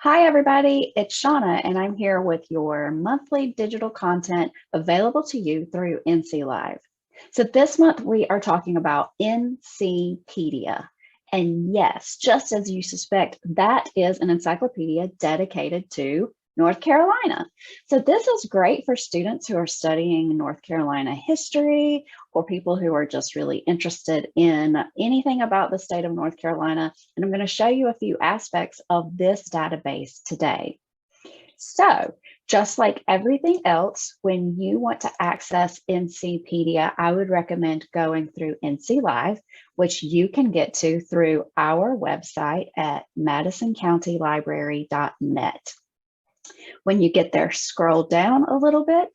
Hi, everybody. It's Shauna, and I'm here with your monthly digital content available to you through NC Live. So this month we are talking about NCpedia. And yes, just as you suspect, that is an encyclopedia dedicated to North Carolina. So this is great for students who are studying North Carolina history or people who are just really interested in anything about the state of North Carolina. And I'm going to show you a few aspects of this database today. So just like everything else, when you want to access NCpedia, I would recommend going through NC Live, which you can get to through our website at madisoncountylibrary.net. When you get there, scroll down a little bit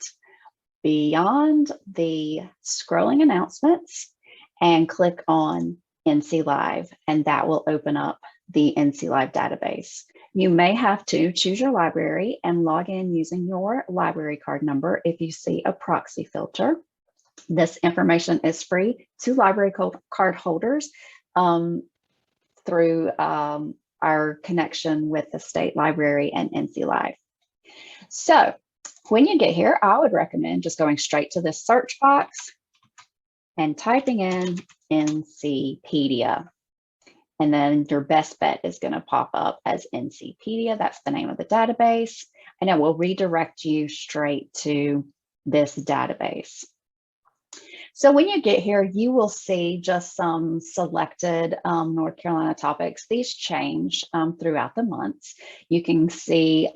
beyond the scrolling announcements and click on NC Live, and that will open up the NC Live database. You may have to choose your library and log in using your library card number if you see a proxy filter. This information is free to library card holders through our connection with the state library and NC Live. So when you get here, I would recommend just going straight to this search box and typing in NCpedia. And then your best bet is going to pop up as NCpedia. That's the name of the database. And it will redirect you straight to this database. So when you get here, you will see just some selected North Carolina topics. These change throughout the months. You can see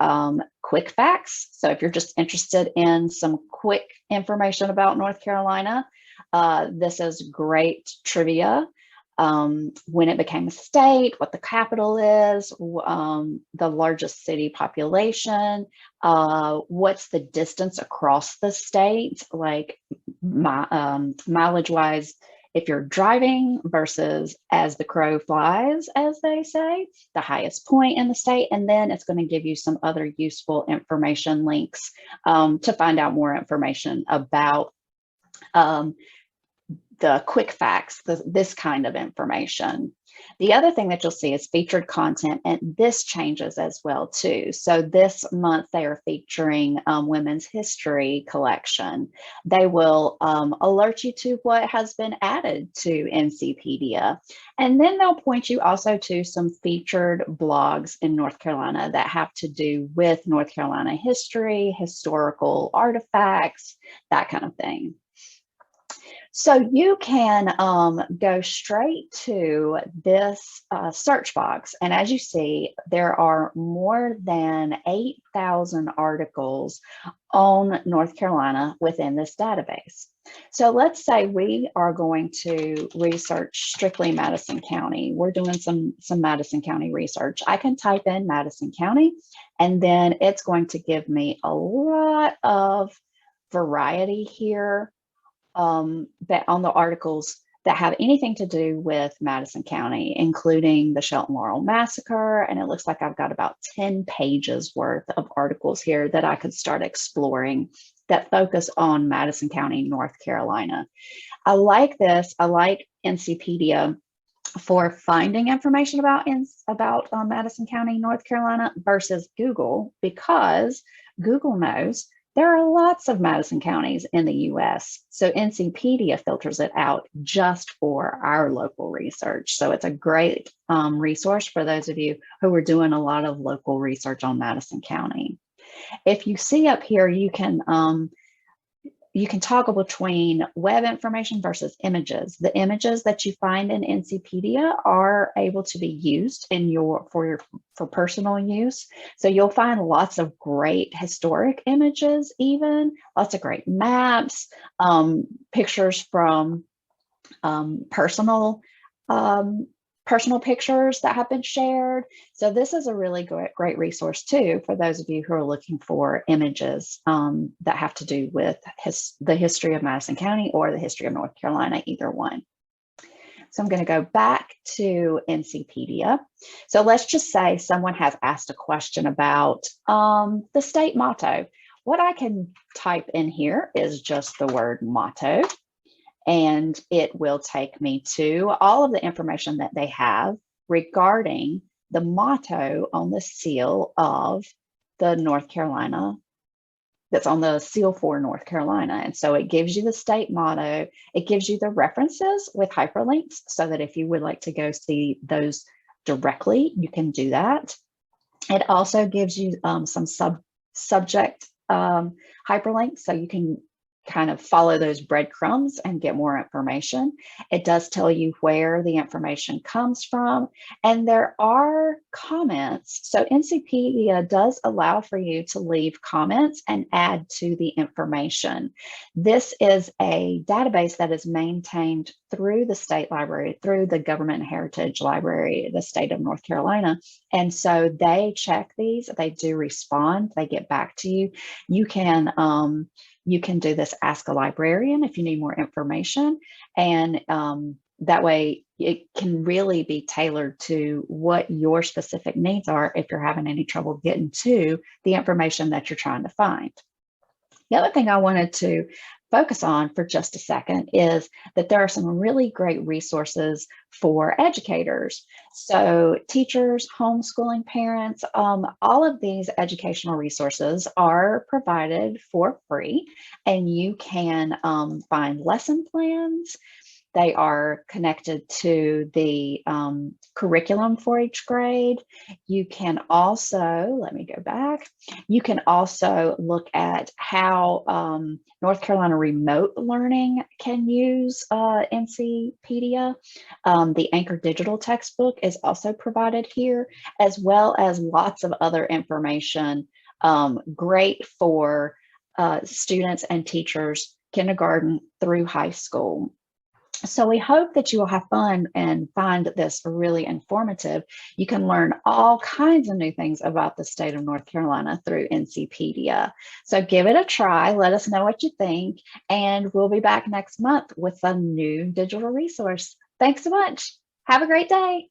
quick facts. So if you're just interested in some quick information about North Carolina, this is great trivia. When it became a state, what the capital is, the largest city population, what's the distance across the state, like mileage-wise, if you're driving versus as the crow flies, as they say, the highest point in the state. And then it's going to give you some other useful information links to find out more information about the quick facts, this kind of information. The other thing that you'll see is featured content, and this changes as well too. So this month they are featuring women's history collection. They will alert you to what has been added to NCpedia. And then they'll point you also to some featured blogs in North Carolina that have to do with North Carolina history, historical artifacts, that kind of thing. So you can go straight to this search box. And as you see, there are more than 8,000 articles on North Carolina within this database. So let's say we are going to research strictly Madison County. We're doing some Madison County research. I can type in Madison County, and then it's going to give me a lot of variety here. That on the articles that have anything to do with Madison County, including the Shelton Laurel Massacre. And it looks like I've got about 10 pages worth of articles here that I could start exploring that focus on Madison County, North Carolina. I like this. I like NCpedia for finding information about Madison County, North Carolina versus Google, because Google knows there are lots of Madison counties in the US. So NCpedia filters it out just for our local research. So it's a great resource for those of you who are doing a lot of local research on Madison County. If you see up here, you can toggle between web information versus images. The images that you find in NCpedia are able to be used for personal use. So you'll find lots of great historic images, even lots of great maps, pictures from personal pictures that have been shared. So this is a really great resource too for those of you who are looking for images that have to do with the history of Madison County or the history of North Carolina, either one. So I'm going to go back to NCpedia. So let's just say someone has asked a question about the state motto. What I can type in here is just the word motto, and it will take me to all of the information that they have regarding the motto on the seal of the North Carolina, that's on the seal for North Carolina. And so it gives you the state motto, it gives you the references with hyperlinks so that if you would like to go see those directly, you can do that. It also gives you some subject hyperlinks so you can kind of follow those breadcrumbs and get more information. It does tell you where the information comes from, and there are comments. So NCpedia does allow for you to leave comments and add to the information. This is a database that is maintained through the state library, through the Government Heritage Library, the state of North Carolina. And so they check these, they do respond, they get back to you. You can do this Ask a Librarian if you need more information. And that way it can really be tailored to what your specific needs are if you're having any trouble getting to the information that you're trying to find. The other thing I wanted to focus on for just a second is that there are some really great resources for educators. So teachers, homeschooling parents, all of these educational resources are provided for free, and you can find lesson plans. They are connected to the curriculum for each grade. You can also, let me go back, you can also look at how North Carolina remote learning can use NCpedia. The Anchor Digital textbook is also provided here, as well as lots of other information, great for students and teachers, kindergarten through high school. So we hope that you will have fun and find this really informative. You can learn all kinds of new things about the state of North Carolina through NCpedia. So give it a try. Let us know what you think. And we'll be back next month with a new digital resource. Thanks so much. Have a great day.